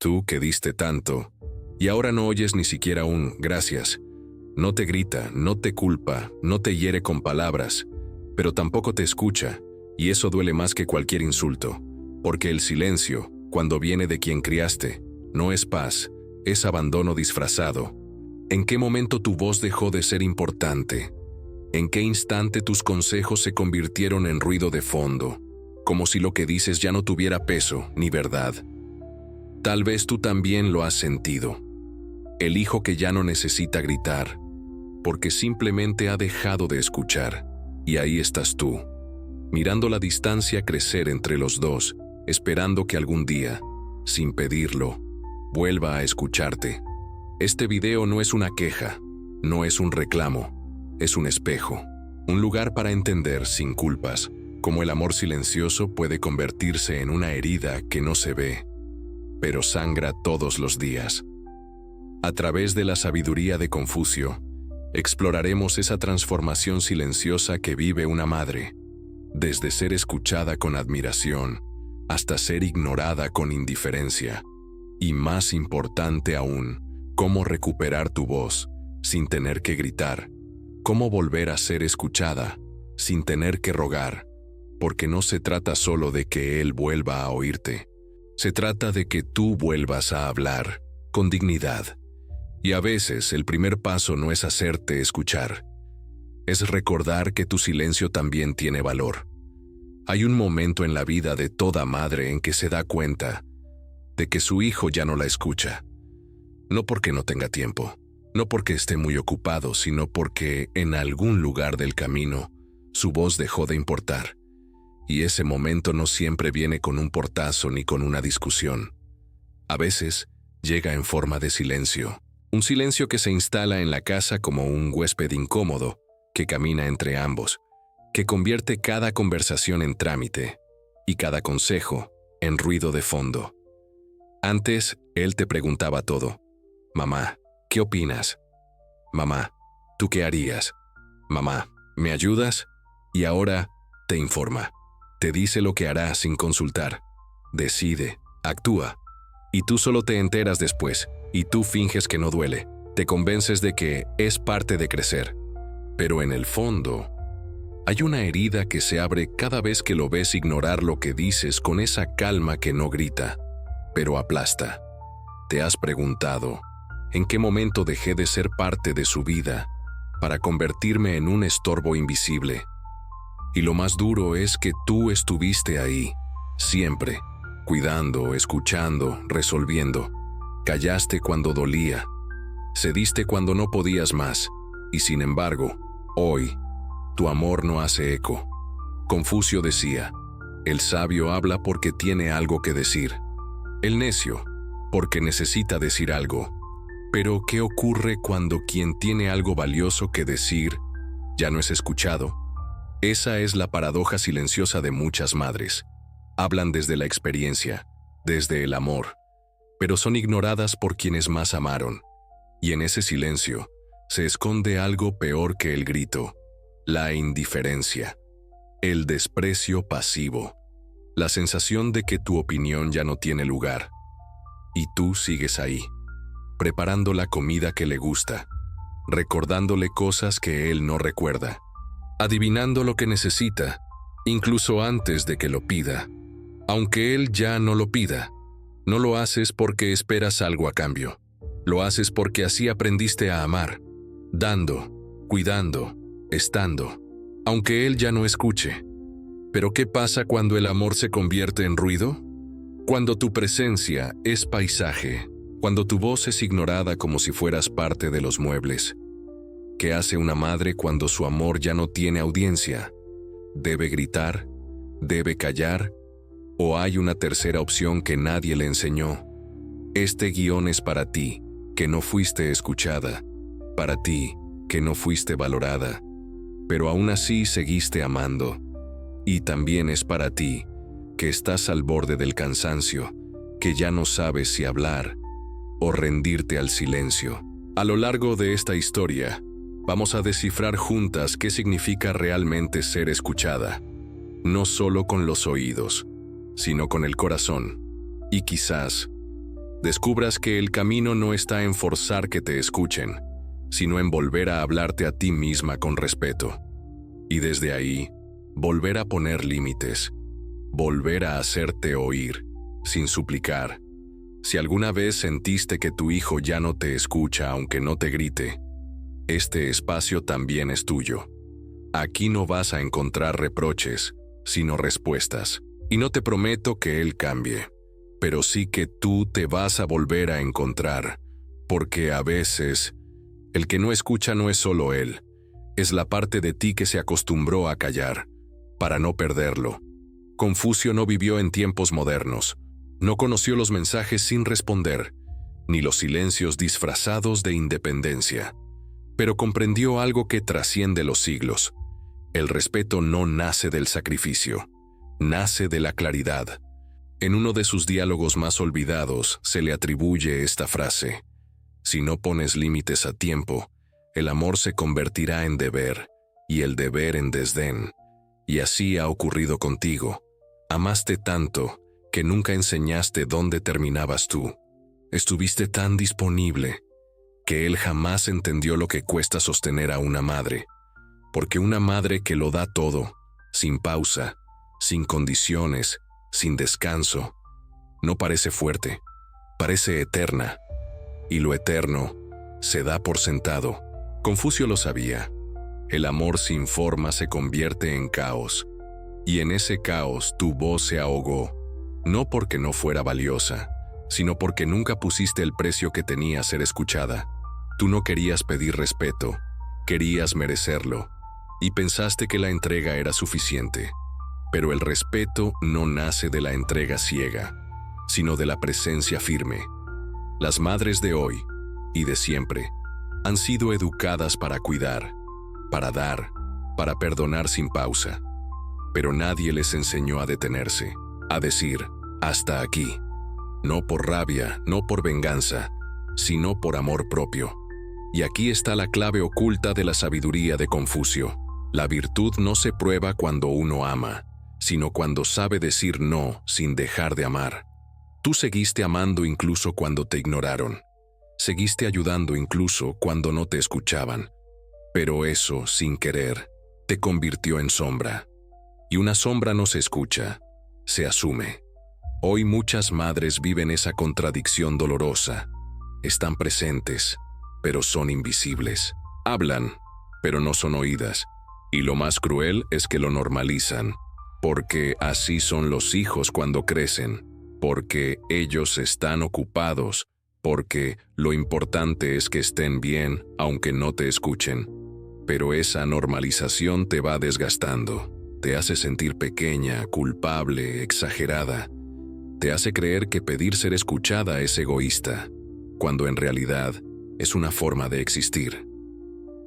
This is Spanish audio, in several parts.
Tú que diste tanto, y ahora no oyes ni siquiera un gracias. No te grita, no te culpa, no te hiere con palabras, pero tampoco te escucha, y eso duele más que cualquier insulto, porque el silencio, cuando viene de quien criaste, no es paz, es abandono disfrazado. ¿En qué momento tu voz dejó de ser importante? ¿En qué instante tus consejos se convirtieron en ruido de fondo, como si lo que dices ya no tuviera peso ni verdad? Tal vez tú también lo has sentido. El hijo que ya no necesita gritar, porque simplemente ha dejado de escuchar. Y ahí estás tú, mirando la distancia crecer entre los dos, esperando que algún día, sin pedirlo, vuelva a escucharte. Este video no es una queja, no es un reclamo, es un espejo, un lugar para entender sin culpas cómo el amor silencioso puede convertirse en una herida que no se ve, pero sangra todos los días. A través de la sabiduría de Confucio, exploraremos esa transformación silenciosa que vive una madre, desde ser escuchada con admiración hasta ser ignorada con indiferencia. Y más importante aún, cómo recuperar tu voz sin tener que gritar, cómo volver a ser escuchada sin tener que rogar, porque no se trata solo de que él vuelva a oírte, se trata de que tú vuelvas a hablar con dignidad. Y a veces el primer paso no es hacerte escuchar, es recordar que tu silencio también tiene valor. Hay un momento en la vida de toda madre en que se da cuenta de que su hijo ya no la escucha. No porque no tenga tiempo, no porque esté muy ocupado, sino porque en algún lugar del camino su voz dejó de importar. Y ese momento no siempre viene con un portazo ni con una discusión. A veces llega en forma de silencio. Un silencio que se instala en la casa como un huésped incómodo que camina entre ambos, que convierte cada conversación en trámite y cada consejo en ruido de fondo. Antes, él te preguntaba todo. Mamá, ¿qué opinas? Mamá, ¿tú qué harías? Mamá, ¿me ayudas? Y ahora te informa. Te dice lo que hará sin consultar. Decide, actúa. Y tú solo te enteras después. Y tú finges que no duele, te convences de que es parte de crecer. Pero en el fondo, hay una herida que se abre cada vez que lo ves ignorar lo que dices con esa calma que no grita, pero aplasta. ¿Te has preguntado en qué momento dejé de ser parte de su vida para convertirme en un estorbo invisible? Y lo más duro es que tú estuviste ahí, siempre, cuidando, escuchando, resolviendo. Callaste cuando dolía, cediste cuando no podías más, y sin embargo, hoy, tu amor no hace eco. Confucio decía, el sabio habla porque tiene algo que decir, el necio, porque necesita decir algo. Pero, ¿qué ocurre cuando quien tiene algo valioso que decir ya no es escuchado? Esa es la paradoja silenciosa de muchas madres. Hablan desde la experiencia, desde el amor, pero son ignoradas por quienes más amaron. Y en ese silencio se esconde algo peor que el grito, la indiferencia, el desprecio pasivo, la sensación de que tu opinión ya no tiene lugar. Y tú sigues ahí, preparando la comida que le gusta, recordándole cosas que él no recuerda, adivinando lo que necesita, incluso antes de que lo pida, aunque él ya no lo pida. No lo haces porque esperas algo a cambio. Lo haces porque así aprendiste a amar, dando, cuidando, estando, aunque él ya no escuche. Pero ¿qué pasa cuando el amor se convierte en ruido? Cuando tu presencia es paisaje, cuando tu voz es ignorada como si fueras parte de los muebles. ¿Qué hace una madre cuando su amor ya no tiene audiencia? ¿Debe gritar? ¿Debe callar? ¿O hay una tercera opción que nadie le enseñó? Este guión es para ti, que no fuiste escuchada, para ti, que no fuiste valorada, pero aún así seguiste amando. Y también es para ti, que estás al borde del cansancio, que ya no sabes si hablar o rendirte al silencio. A lo largo de esta historia, vamos a descifrar juntas qué significa realmente ser escuchada, no solo con los oídos, sino con el corazón. Y quizás, descubras que el camino no está en forzar que te escuchen, sino en volver a hablarte a ti misma con respeto. Y desde ahí, volver a poner límites, volver a hacerte oír, sin suplicar. Si alguna vez sentiste que tu hijo ya no te escucha aunque no te grite, este espacio también es tuyo. Aquí no vas a encontrar reproches, sino respuestas. Y no te prometo que él cambie, pero sí que tú te vas a volver a encontrar, porque a veces, el que no escucha no es solo él, es la parte de ti que se acostumbró a callar, para no perderlo. Confucio no vivió en tiempos modernos, no conoció los mensajes sin responder, ni los silencios disfrazados de independencia, pero comprendió algo que trasciende los siglos. El respeto no nace del sacrificio, nace de la claridad. En uno de sus diálogos más olvidados se le atribuye esta frase: si no pones límites a tiempo, el amor se convertirá en deber, y el deber en desdén. Y así ha ocurrido contigo. Amaste tanto que nunca enseñaste dónde terminabas tú. Estuviste tan disponible que él jamás entendió lo que cuesta sostener a una madre. Porque una madre que lo da todo, sin pausa, sin condiciones, sin descanso, no parece fuerte, parece eterna. Y lo eterno se da por sentado. Confucio lo sabía. El amor sin forma se convierte en caos. Y en ese caos tu voz se ahogó, no porque no fuera valiosa, sino porque nunca pusiste el precio que tenía ser escuchada. Tú no querías pedir respeto, querías merecerlo, y pensaste que la entrega era suficiente. Pero el respeto no nace de la entrega ciega, sino de la presencia firme. Las madres de hoy, y de siempre, han sido educadas para cuidar, para dar, para perdonar sin pausa. Pero nadie les enseñó a detenerse, a decir, hasta aquí. No por rabia, no por venganza, sino por amor propio. Y aquí está la clave oculta de la sabiduría de Confucio. La virtud no se prueba cuando uno ama, sino cuando sabe decir no sin dejar de amar. Tú seguiste amando incluso cuando te ignoraron. Seguiste ayudando incluso cuando no te escuchaban. Pero eso, sin querer, te convirtió en sombra. Y una sombra no se escucha, se asume. Hoy muchas madres viven esa contradicción dolorosa. Están presentes, pero son invisibles. Hablan, pero no son oídas. Y lo más cruel es que lo normalizan, porque así son los hijos cuando crecen, porque ellos están ocupados, porque lo importante es que estén bien, aunque no te escuchen. Pero esa normalización te va desgastando, te hace sentir pequeña, culpable, exagerada. Te hace creer que pedir ser escuchada es egoísta, cuando en realidad es una forma de existir.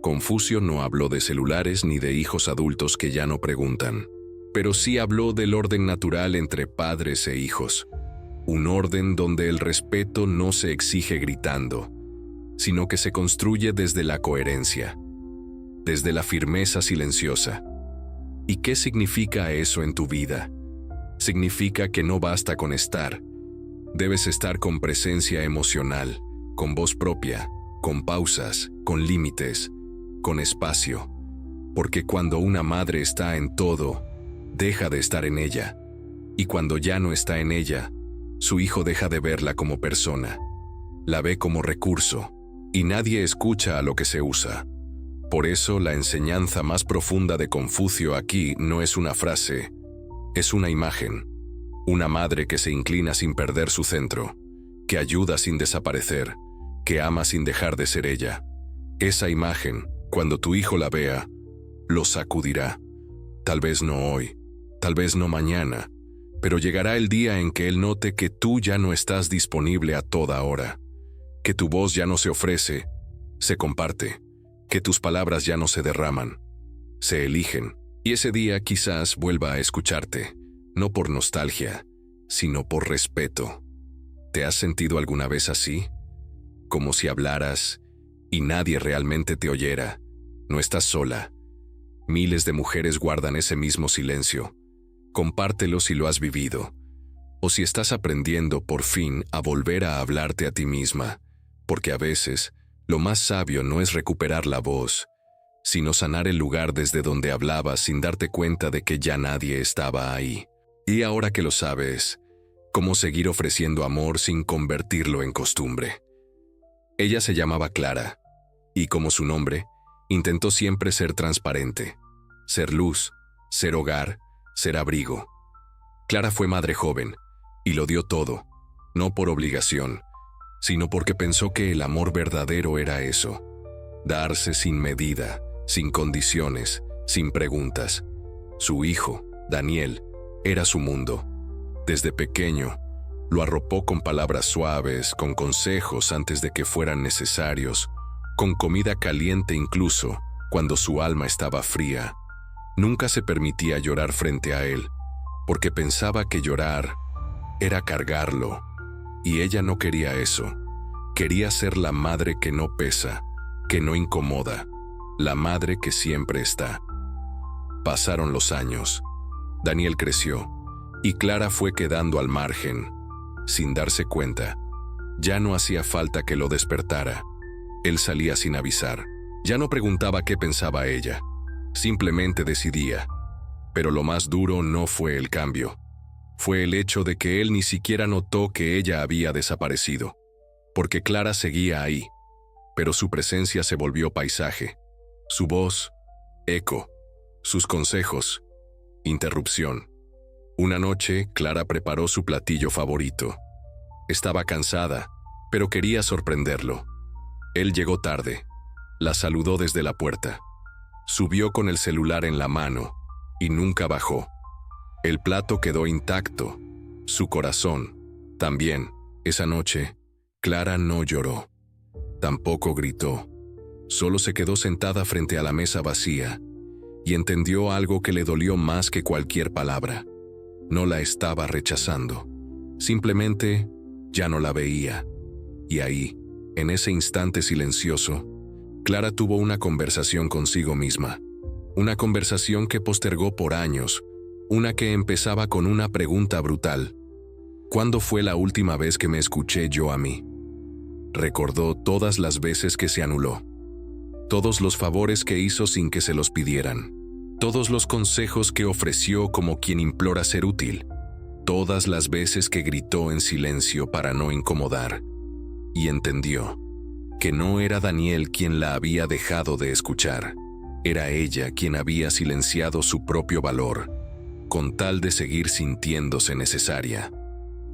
Confucio no habló de celulares ni de hijos adultos que ya no preguntan, pero sí habló del orden natural entre padres e hijos. Un orden donde el respeto no se exige gritando, sino que se construye desde la coherencia, desde la firmeza silenciosa. ¿Y qué significa eso en tu vida? Significa que no basta con estar. Debes estar con presencia emocional, con voz propia, con pausas, con límites, con espacio. Porque cuando una madre está en todo, deja de estar en ella. Y cuando ya no está en ella, su hijo deja de verla como persona. La ve como recurso, y nadie escucha a lo que se usa. Por eso la enseñanza más profunda de Confucio aquí no es una frase, es una imagen. Una madre que se inclina sin perder su centro, que ayuda sin desaparecer, que ama sin dejar de ser ella. Esa imagen, cuando tu hijo la vea, lo sacudirá. Tal vez no hoy, tal vez no mañana, pero llegará el día en que él note que tú ya no estás disponible a toda hora, que tu voz ya no se ofrece, se comparte, que tus palabras ya no se derraman, se eligen, y ese día quizás vuelva a escucharte, no por nostalgia, sino por respeto. ¿Te has sentido alguna vez así? Como si hablaras y nadie realmente te oyera. No estás sola. Miles de mujeres guardan ese mismo silencio. Compártelo si lo has vivido. o si estás aprendiendo por fin a volver a hablarte a ti misma, porque a veces lo más sabio no es recuperar la voz, sino sanar el lugar desde donde hablabas sin darte cuenta de que ya nadie estaba ahí. Y ahora que lo sabes, ¿cómo seguir ofreciendo amor sin convertirlo en costumbre? Ella se llamaba Clara, y como su nombre, intentó siempre ser transparente, ser luz, ser hogar, ser abrigo. Clara fue madre joven, y lo dio todo, no por obligación, sino porque pensó que el amor verdadero era eso, darse sin medida, sin condiciones, sin preguntas. Su hijo, Daniel, era su mundo. Desde pequeño, lo arropó con palabras suaves, con consejos antes de que fueran necesarios, con comida caliente incluso cuando su alma estaba fría. Nunca se permitía llorar frente a él, porque pensaba que llorar era cargarlo, y ella no quería eso. Quería ser la madre que no pesa, que no incomoda, la madre que siempre está. Pasaron los años. Daniel creció, y Clara fue quedando al margen, sin darse cuenta. Ya no hacía falta que lo despertara. Él salía sin avisar. Ya no preguntaba qué pensaba ella. Simplemente decidía. Pero lo más duro no fue el cambio. Fue el hecho de que él ni siquiera notó que ella había desaparecido. Porque Clara seguía ahí, pero su presencia se volvió paisaje. Su voz, eco. Sus consejos, interrupción. Una noche, Clara preparó su platillo favorito. Estaba cansada, pero quería sorprenderlo. Él llegó tarde. La saludó desde la puerta. Subió con el celular en la mano y nunca bajó. El plato quedó intacto. Su corazón, también. Esa noche, Clara no lloró. Tampoco gritó. Solo se quedó sentada frente a la mesa vacía y entendió algo que le dolió más que cualquier palabra. No la estaba rechazando. Simplemente ya no la veía. Y ahí, en ese instante silencioso, Clara tuvo una conversación consigo misma. Una conversación que postergó por años. Una que empezaba con una pregunta brutal. ¿Cuándo fue la última vez que me escuché yo a mí? Recordó todas las veces que se anuló. Todos los favores que hizo sin que se los pidieran. Todos los consejos que ofreció como quien implora ser útil. Todas las veces que gritó en silencio para no incomodar. Y entendió que no era Daniel quien la había dejado de escuchar. Era ella quien había silenciado su propio valor, con tal de seguir sintiéndose necesaria.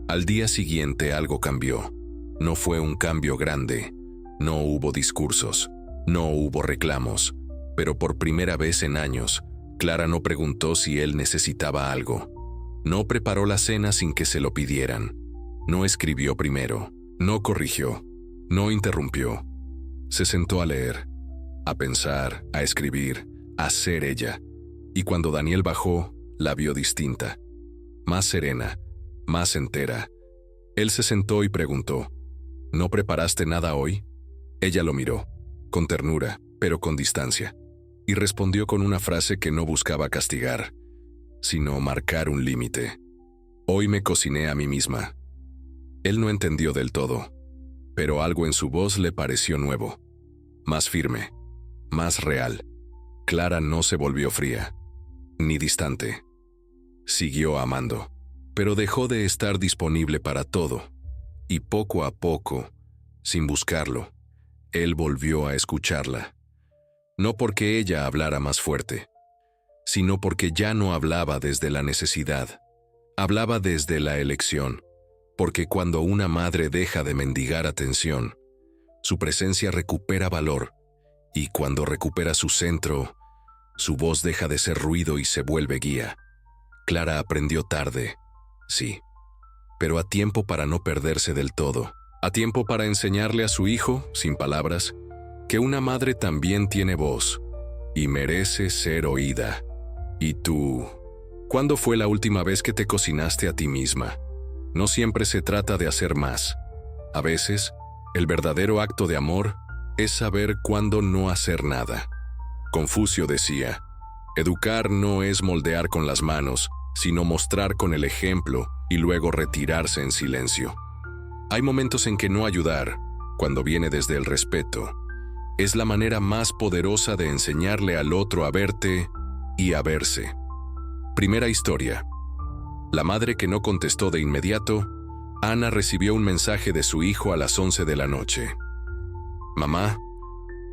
Al día siguiente algo cambió. No fue un cambio grande. No hubo discursos. No hubo reclamos. Pero por primera vez en años, Clara no preguntó si él necesitaba algo. No preparó la cena sin que se lo pidieran. No escribió primero. No corrigió. No interrumpió. Se sentó a leer, a pensar, a escribir, a ser ella. Y cuando Daniel bajó, la vio distinta. Más serena, más entera. Él se sentó y preguntó, ¿no preparaste nada hoy? Ella lo miró, con ternura, pero con distancia, y respondió con una frase que no buscaba castigar, sino marcar un límite. Hoy me cociné a mí misma. Él no entendió del todo, pero algo en su voz le pareció nuevo, más firme, más real. Clara no se volvió fría, ni distante. Siguió amando, pero dejó de estar disponible para todo, y poco a poco, sin buscarlo, él volvió a escucharla. No porque ella hablara más fuerte, sino porque ya no hablaba desde la necesidad, hablaba desde la elección, porque cuando una madre deja de mendigar atención, su presencia recupera valor, y cuando recupera su centro, su voz deja de ser ruido y se vuelve guía. Clara aprendió tarde, sí, pero a tiempo para no perderse del todo, a tiempo para enseñarle a su hijo, sin palabras, que una madre también tiene voz y merece ser oída. ¿Y tú? ¿Cuándo fue la última vez que te cocinaste a ti misma? No siempre se trata de hacer más. A veces, el verdadero acto de amor es saber cuándo no hacer nada. Confucio decía, educar no es moldear con las manos, sino mostrar con el ejemplo y luego retirarse en silencio. Hay momentos en que no ayudar, cuando viene desde el respeto, es la manera más poderosa de enseñarle al otro a verte y a verse. Primera historia. La madre que no contestó de inmediato, Ana recibió un mensaje de su hijo a las 11 de la noche. «Mamá,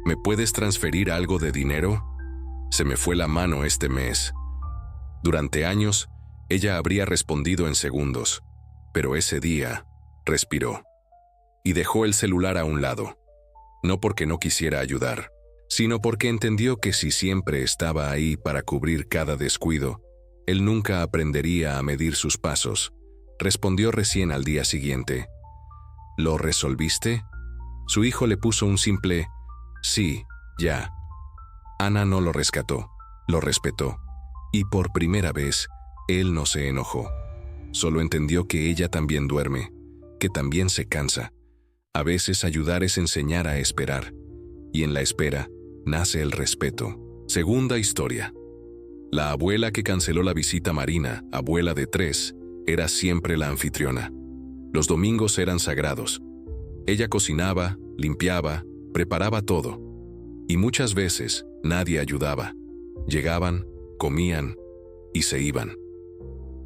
¿me puedes transferir algo de dinero? Se me fue la mano este mes». Durante años, ella habría respondido en segundos, pero ese día respiró y dejó el celular a un lado. No porque no quisiera ayudar, sino porque entendió que si siempre estaba ahí para cubrir cada descuido, él nunca aprendería a medir sus pasos. Respondió recién al día siguiente. «¿Lo resolviste?». Su hijo le puso un simple «sí, ya». Ana no lo rescató, lo respetó, y por primera vez, él no se enojó. Solo entendió que ella también duerme, que también se cansa. A veces ayudar es enseñar a esperar, y en la espera nace el respeto. Segunda historia. La abuela que canceló la visita Marina, abuela de 3, era siempre la anfitriona. Los domingos eran sagrados. Ella cocinaba, limpiaba, preparaba todo. Y muchas veces nadie ayudaba. Llegaban, comían y se iban.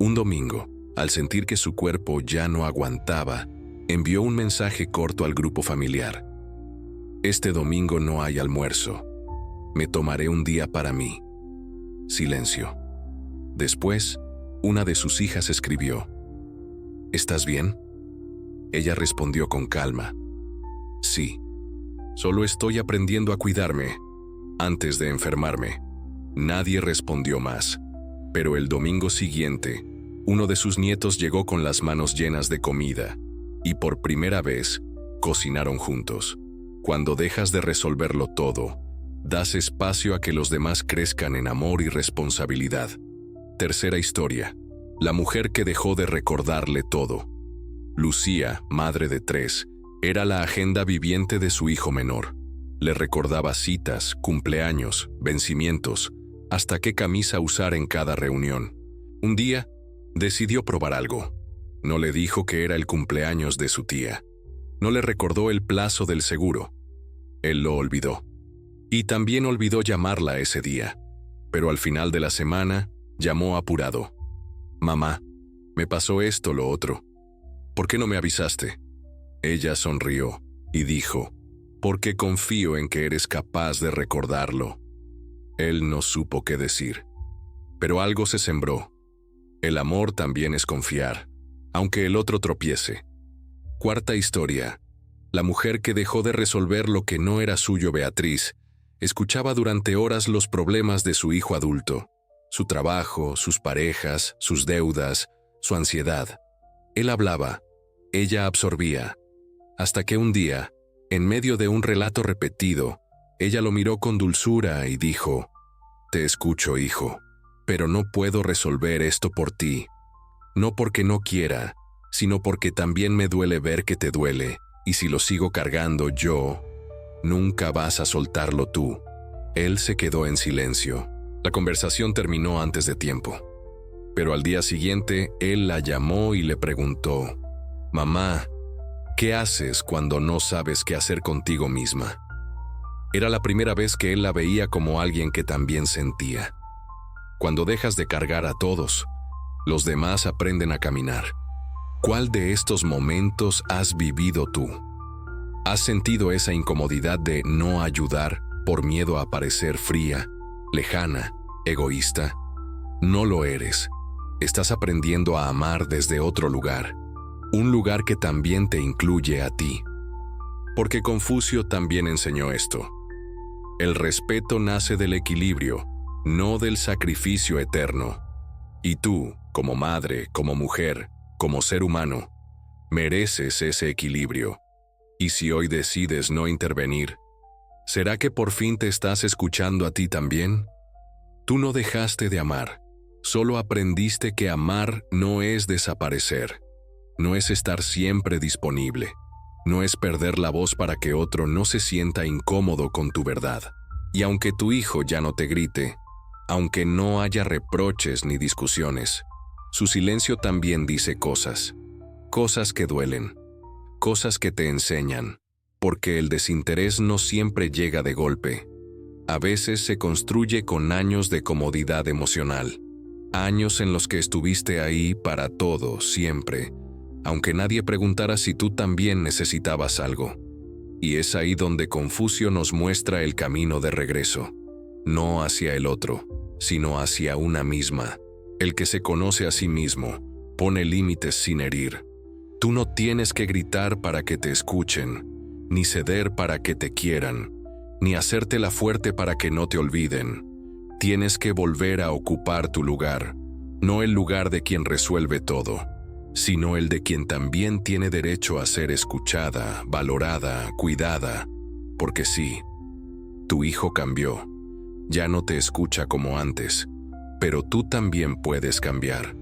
Un domingo, al sentir que su cuerpo ya no aguantaba, envió un mensaje corto al grupo familiar. «Este domingo no hay almuerzo. Me tomaré un día para mí». Silencio. Después, una de sus hijas escribió: «¿Estás bien?». Ella respondió con calma: «Sí. Solo estoy aprendiendo a cuidarme antes de enfermarme». Nadie respondió más, pero el domingo siguiente, uno de sus nietos llegó con las manos llenas de comida, y por primera vez, cocinaron juntos. Cuando dejas de resolverlo todo, das espacio a que los demás crezcan en amor y responsabilidad. Tercera historia. La mujer que dejó de recordarle todo. Lucía, madre de 3, era la agenda viviente de su hijo menor. Le recordaba citas, cumpleaños, vencimientos, hasta qué camisa usar en cada reunión. Un día, decidió probar algo. No le dijo que era el cumpleaños de su tía. No le recordó el plazo del seguro. Él lo olvidó. Y también olvidó llamarla ese día. Pero al final de la semana, llamó apurado. «Mamá, me pasó esto, lo otro. ¿Por qué no me avisaste?». Ella sonrió y dijo: «Porque confío en que eres capaz de recordarlo». Él no supo qué decir. Pero algo se sembró. El amor también es confiar, aunque el otro tropiece. Cuarta historia. La mujer que dejó de resolver lo que no era suyo, Beatriz, escuchaba durante horas los problemas de su hijo adulto, su trabajo, sus parejas, sus deudas, su ansiedad. Él hablaba, ella absorbía, hasta que un día, en medio de un relato repetido, ella lo miró con dulzura y dijo: «Te escucho, hijo, pero no puedo resolver esto por ti. No porque no quiera, sino porque también me duele ver que te duele, y si lo sigo cargando yo, nunca vas a soltarlo tú». Él se quedó en silencio. La conversación terminó antes de tiempo. Pero al día siguiente, él la llamó y le preguntó: «Mamá, ¿qué haces cuando no sabes qué hacer contigo misma?». Era la primera vez que él la veía como alguien que también sentía. Cuando dejas de cargar a todos, los demás aprenden a caminar. ¿Cuál de estos momentos has vivido tú? ¿Has sentido esa incomodidad de no ayudar por miedo a parecer fría, lejana, egoísta? No lo eres. Estás aprendiendo a amar desde otro lugar, un lugar que también te incluye a ti. Porque Confucio también enseñó esto. El respeto nace del equilibrio, no del sacrificio eterno. Y tú, como madre, como mujer, como ser humano, mereces ese equilibrio. Y si hoy decides no intervenir, ¿será que por fin te estás escuchando a ti también? Tú no dejaste de amar, solo aprendiste que amar no es desaparecer, no es estar siempre disponible. No es perder la voz para que otro no se sienta incómodo con tu verdad. Y aunque tu hijo ya no te grite, aunque no haya reproches ni discusiones, Su silencio también dice cosas. Cosas que duelen. Cosas que te enseñan. Porque el desinterés no siempre llega de golpe. A veces se construye con años de comodidad emocional. Años en los que estuviste ahí para todo, siempre, aunque nadie preguntara si tú también necesitabas algo. Y es ahí donde Confucio nos muestra el camino de regreso. No hacia el otro, sino hacia una misma. El que se conoce a sí mismo, pone límites sin herir. Tú no tienes que gritar para que te escuchen, ni ceder para que te quieran, ni hacértela fuerte para que no te olviden. Tienes que volver a ocupar tu lugar, no el lugar de quien resuelve todo, sino el de quien también tiene derecho a ser escuchada, valorada, cuidada. Porque sí, tu hijo cambió, ya no te escucha como antes, pero tú también puedes cambiar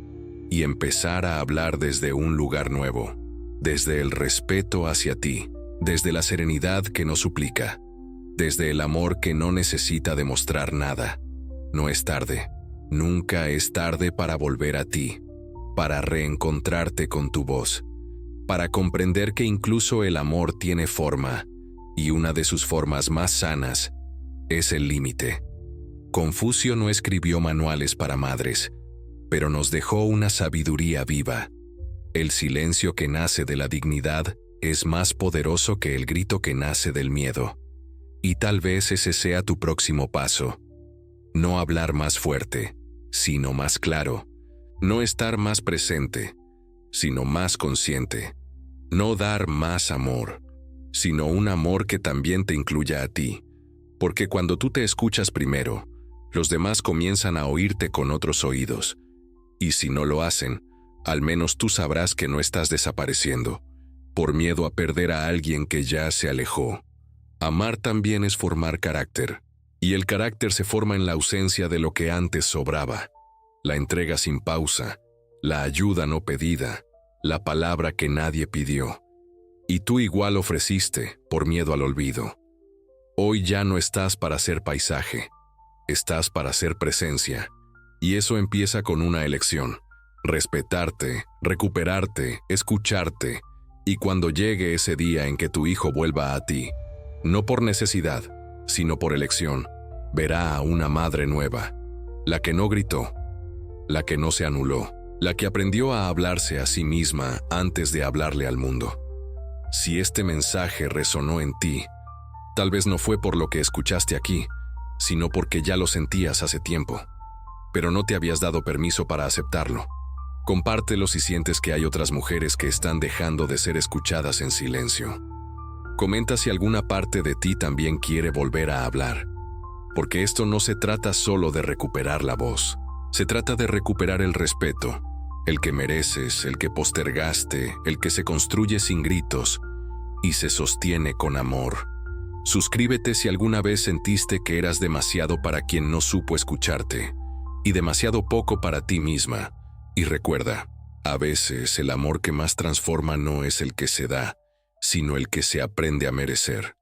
y empezar a hablar desde un lugar nuevo, desde el respeto hacia ti, desde la serenidad que no suplica, desde el amor que no necesita demostrar nada. No es tarde, nunca es tarde para volver a ti, para reencontrarte con tu voz, para comprender que incluso el amor tiene forma, y una de sus formas más sanas es el límite. Confucio no escribió manuales para madres, pero nos dejó una sabiduría viva. El silencio que nace de la dignidad es más poderoso que el grito que nace del miedo. Y tal vez ese sea tu próximo paso. No hablar más fuerte, sino más claro. No estar más presente, sino más consciente. No dar más amor, sino un amor que también te incluya a ti. Porque cuando tú te escuchas primero, los demás comienzan a oírte con otros oídos. Y si no lo hacen, al menos tú sabrás que no estás desapareciendo, por miedo a perder a alguien que ya se alejó. Amar también es formar carácter, y el carácter se forma en la ausencia de lo que antes sobraba. La entrega sin pausa, la ayuda no pedida, la palabra que nadie pidió. Y tú igual ofreciste, por miedo al olvido. Hoy ya no estás para ser paisaje, estás para ser presencia. Y eso empieza con una elección: respetarte, recuperarte, escucharte. Y cuando llegue ese día en que tu hijo vuelva a ti, no por necesidad, sino por elección, verá a una madre nueva, la que no gritó, la que no se anuló, la que aprendió a hablarse a sí misma antes de hablarle al mundo. Si este mensaje resonó en ti, tal vez no fue por lo que escuchaste aquí, sino porque ya lo sentías hace tiempo, pero no te habías dado permiso para aceptarlo. Compártelo si sientes que hay otras mujeres que están dejando de ser escuchadas en silencio. Comenta si alguna parte de ti también quiere volver a hablar, porque esto no se trata solo de recuperar la voz, se trata de recuperar el respeto, el que mereces, el que postergaste, el que se construye sin gritos y se sostiene con amor. Suscríbete si alguna vez sentiste que eras demasiado para quien no supo escucharte, y demasiado poco para ti misma. Y recuerda, a veces el amor que más transforma no es el que se da, sino el que se aprende a merecer.